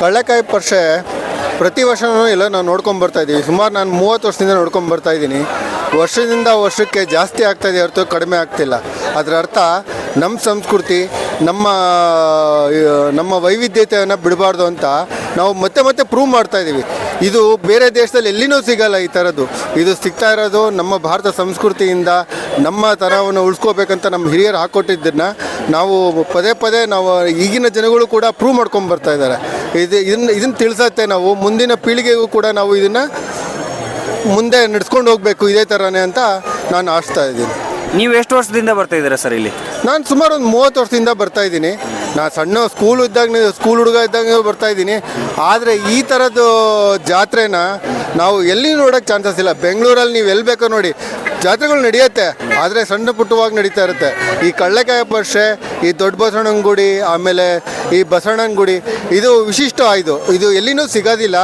ಕಳ್ಳೆಕಾಯಿ ಪರಿಷೆ ಪ್ರತಿ ವರ್ಷವೂ ಎಲ್ಲ ನಾವು ನೋಡ್ಕೊಂಡು ಬರ್ತಾಯಿದ್ದೀವಿ. ಸುಮಾರು ನಾನು 30 ವರ್ಷದಿಂದ ನೋಡ್ಕೊಂಡು ಬರ್ತಾಯಿದ್ದೀನಿ. ವರ್ಷದಿಂದ ವರ್ಷಕ್ಕೆ ಜಾಸ್ತಿ ಆಗ್ತಾಯಿದೆ ಹೊರತು ಕಡಿಮೆ ಆಗ್ತಿಲ್ಲ. ಅದರ ಅರ್ಥ ನಮ್ಮ ಸಂಸ್ಕೃತಿ, ನಮ್ಮ ವೈವಿಧ್ಯತೆಯನ್ನು ಬಿಡಬಾರ್ದು ಅಂತ ನಾವು ಮತ್ತೆ ಪ್ರೂವ್ ಮಾಡ್ತಾಯಿದ್ದೀವಿ. ಇದು ಬೇರೆ ದೇಶದಲ್ಲಿ ಎಲ್ಲಿನೂ ಸಿಗಲ್ಲ ಈ ಥರದ್ದು. ಇದು ಸಿಗ್ತಾ ಇರೋದು ನಮ್ಮ ಭಾರತ ಸಂಸ್ಕೃತಿಯಿಂದ. ನಮ್ಮ ತನವನ್ನು ಉಳಿಸ್ಕೋಬೇಕಂತ ನಮ್ಮ ಹಿರಿಯರು ಹಾಕ್ಕೊಟ್ಟಿದ್ದನ್ನು ನಾವು ಪದೇ ನಾವು ಈಗಿನ ಜನಗಳು ಕೂಡ ಪ್ರೂವ್ ಮಾಡ್ಕೊಂಡು ಬರ್ತಾ ಇದ್ದಾರೆ. ಇದನ್ನು ತಿಳಿಸತ್ತೆ ನಾವು ಮುಂದಿನ ಪೀಳಿಗೆಗೂ ಕೂಡ ನಾವು ಇದನ್ನು ಮುಂದೆ ನಡೆಸ್ಕೊಂಡು ಹೋಗಬೇಕು ಇದೇ ಥರನೇ ಅಂತ ನಾನು ಆಶಿಸ್ತಾ ಇದ್ದೀನಿ. ನೀವು ಎಷ್ಟು ವರ್ಷದಿಂದ ಬರ್ತಾ ಇದ್ದೀರಾ ಸರ್ ಇಲ್ಲಿ? ನಾನು ಸುಮಾರು ಒಂದು 30 ವರ್ಷದಿಂದ ಬರ್ತಾಯಿದ್ದೀನಿ. ನಾನು ಸಣ್ಣ ಸ್ಕೂಲ್ ಹುಡುಗ ಇದ್ದಾಗ ಬರ್ತಾಯಿದ್ದೀನಿ. ಆದರೆ ಈ ಥರದ್ದು ಜಾತ್ರೆನ ನಾವು ಎಲ್ಲಿ ನೋಡೋಕ್ಕೆ ಚಾನ್ಸಸ್ ಇಲ್ಲ. ಬೆಂಗಳೂರಲ್ಲಿ ನೀವು ಎಲ್ಲಿ ಬೇಕೋ ನೋಡಿ ಜಾತ್ರೆಗಳು ನಡೆಯುತ್ತೆ, ಆದರೆ ಸಣ್ಣ ಪುಟ್ಟವಾಗಿ ನಡೀತಾ ಇರುತ್ತೆ. ಈ ಕಳ್ಳೆಕಾಯಿ ಪರಿಷೆ, ಈ ದೊಡ್ಡ ಬಸವಣ್ಣನ ಗುಡಿ, ಆಮೇಲೆ ಈ ಬಸವಣ್ಣನ ಗುಡಿ, ಇದು ವಿಶಿಷ್ಟ ಇದು ಎಲ್ಲಿನೂ ಸಿಗೋದಿಲ್ಲ.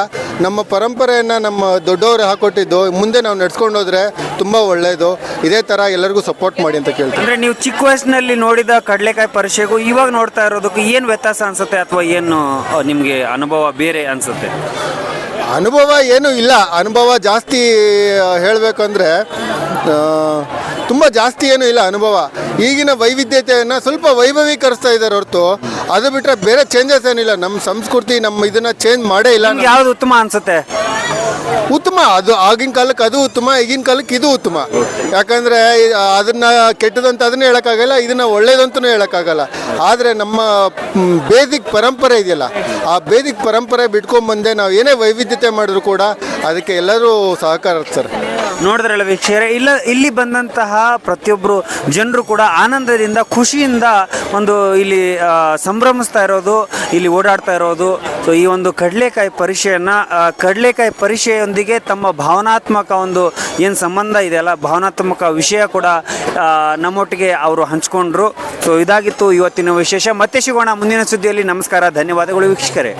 ನಮ್ಮ ಪರಂಪರೆಯನ್ನು ನಮ್ಮ ದೊಡ್ಡವರು ಹಾಕೊಟ್ಟಿದ್ದು ಮುಂದೆ ನಾವು ನಡ್ಸ್ಕೊಂಡು ಹೋದರೆ ತುಂಬ ಒಳ್ಳೆಯದು. ಇದೇ ಥರ ಎಲ್ಲರಿಗೂ ಸಪೋರ್ಟ್ ಮಾಡಿ ಅಂತ ಕೇಳ್ತೀನಿ. ಅಂದರೆ ನೀವು ಚಿಕ್ಕ ವಯಸ್ಸಿನಲ್ಲಿ ನೋಡಿದ ಕಡಲೆಕಾಯಿ ಪರಿಷೆಗೂ ಇವಾಗ ನೋಡ್ತಾ ಇರೋದಕ್ಕೂ ಏನು ವ್ಯತ್ಯಾಸ ಅನಿಸುತ್ತೆ, ಅಥವಾ ಏನು ನಿಮಗೆ ಅನುಭವ ಬೇರೆ ಅನಿಸುತ್ತೆ? ಅನುಭವ ಏನೂ ಇಲ್ಲ. ಅನುಭವ ಜಾಸ್ತಿ ಹೇಳಬೇಕಂದ್ರೆ ತುಂಬ ಜಾಸ್ತಿ ಏನೂ ಇಲ್ಲ ಅನುಭವ. ಈಗಿನ ವೈವಿಧ್ಯತೆಯನ್ನು ಸ್ವಲ್ಪ ವೈಭವೀಕರಿಸ್ತಾ ಇದ್ದಾರೆ ಹೊರತು ಅದು ಬಿಟ್ಟರೆ ಬೇರೆ ಚೇಂಜಸ್ ಏನಿಲ್ಲ. ನಮ್ಮ ಸಂಸ್ಕೃತಿ ನಮ್ಮ ಇದನ್ನು ಚೇಂಜ್ ಮಾಡೇ ಇಲ್ಲ. ಯಾವುದು ಉತ್ತಮ ಅನಿಸುತ್ತೆ? ಉತ್ತಮ ಅದು ಆಗಿನ ಕಾಲಕ್ಕೆ ಅದು ಉತ್ತಮ, ಈಗಿನ ಕಾಲಕ್ಕೆ ಇದು ಉತ್ತಮ. ಯಾಕಂದರೆ ಅದನ್ನು ಕೆಟ್ಟದಂತ ಅದನ್ನೇ ಹೇಳೋಕ್ಕಾಗಲ್ಲ, ಇದನ್ನು ಒಳ್ಳೇದಂತೂ ಹೇಳೋಕ್ಕಾಗಲ್ಲ. ಆದರೆ ನಮ್ಮ ಬೇಸಿಕ್ ಪರಂಪರೆ ಇದೆಯಲ್ಲ, ಆ ಬೇಸಿಕ್ ಪರಂಪರೆ ಬಿಟ್ಕೊಂಡ್ಬಂದೆ ನಾವು ಏನೇ ವೈವಿಧ್ಯತೆ ಮಾಡಿದ್ರು ಕೂಡ ಅದಕ್ಕೆ ಎಲ್ಲರೂ ಸಹಕರಿಸ್ತಾರೆ. ನೋಡಿದ್ರಲ್ಲ ವೀಕ್ಷಕರೇ, ಇಲ್ಲಿ ಬಂದಂತಹ ಪ್ರತಿಯೊಬ್ಬರು ಜನರು ಕೂಡ ಆನಂದದಿಂದ ಖುಷಿಯಿಂದ ಒಂದು ಸಂಭ್ರಮಿಸ್ತಾ ಇರೋದು, ಇಲ್ಲಿ ಓಡಾಡ್ತಾ ಇರೋದು. ಸೊ ಈ ಒಂದು ಕಡಲೆಕಾಯಿ ಪರಿಷೆಯೊಂದಿಗೆ ತಮ್ಮ ಭಾವನಾತ್ಮಕ ಒಂದು ಏನು ಸಂಬಂಧ ಇದೆಯಲ್ಲ, ಭಾವನಾತ್ಮಕ ವಿಷಯ ಕೂಡ ನಮ್ಮೊಟ್ಟಿಗೆ ಅವರು ಹಂಚ್ಕೊಂಡ್ರು. ಸೊ ಇದಾಗಿತ್ತು ಇವತ್ತಿನ ವಿಶೇಷ. ಮತ್ತೆ ಸಿಗೋಣ ಮುಂದಿನ ಸುದ್ದಿಯಲ್ಲಿ. ನಮಸ್ಕಾರ, ಧನ್ಯವಾದಗಳು ವೀಕ್ಷಕರೇ.